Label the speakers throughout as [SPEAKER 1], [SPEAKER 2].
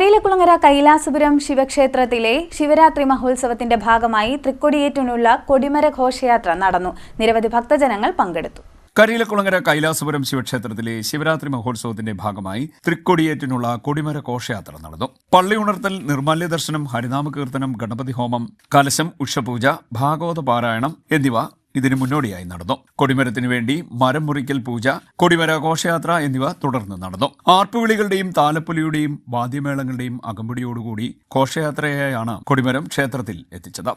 [SPEAKER 1] കരിയിലക്കുളങ്ങര കൈലാസപുരം ശിവക്ഷേത്രത്തിലെ ശിവരാത്രി മഹോത്സവത്തിന്റെ ഭാഗമായി തൃക്കൊടിയേറ്റിനുള്ള കൊടിമര ഘോഷയാത്ര നടന്നു. നിരവധി ഭക്തജനങ്ങൾ പങ്കെടുത്തു.
[SPEAKER 2] കരിയിലക്കുളങ്ങര കൈലാസപുരം ശിവക്ഷേത്രത്തിലെ ശിവരാത്രി മഹോത്സവത്തിന്റെ ഭാഗമായി തൃക്കൊടിയേറ്റിനുള്ള കൊടിമര ഘോഷയാത്ര നടന്നു. പള്ളി ഉണർത്തൽ, നിർമാല്യ ദർശനം, ഹരിനാമ കീർത്തനം, ഗണപതി ഹോമം, കലശം, ഉഷപൂജ, ഭാഗവത പാരായണം എന്നിവ ഇതിനു മുന്നോടിയായി നടന്നു. കൊടിമരത്തിനു വേണ്ടി മരം മുറിക്കൽ പൂജ, കൊടിമര ഘോഷയാത്ര എന്നിവ തുടർന്ന് നടന്നു. ആർപ്പുവിളികളുടെയും താലപ്പൊലിയുടെയും വാദ്യമേളങ്ങളുടെയും അകമ്പടിയോടുകൂടി ഘോഷയാത്രയായാണ് കൊടിമരം ക്ഷേത്രത്തിൽ എത്തിച്ചത്.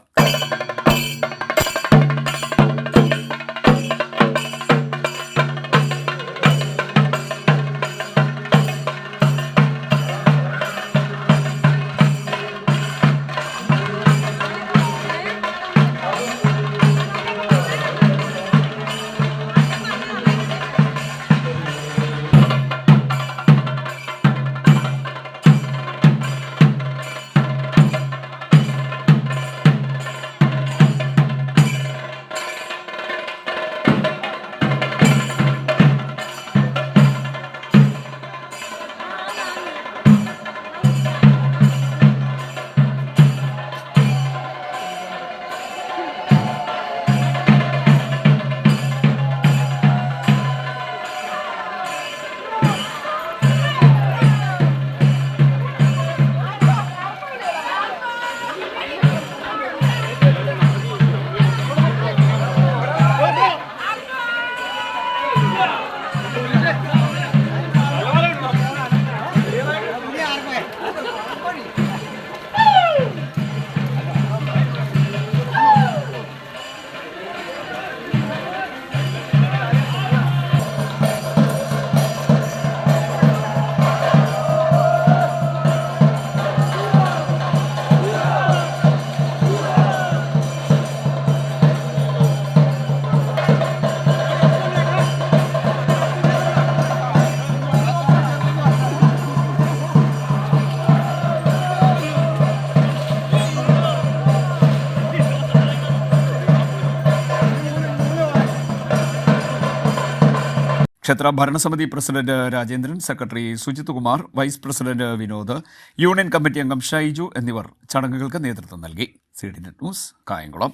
[SPEAKER 2] ക്ഷേത്ര ഭരണസമിതി president Rajendran, secretary Sujith Kumar, vice president Vinod, union committee അംഗം ഷൈജു എന്നിവർ ചടങ്ങുകൾക്ക് നേതൃത്വം നൽകി. CDNet news, Kayamkulam.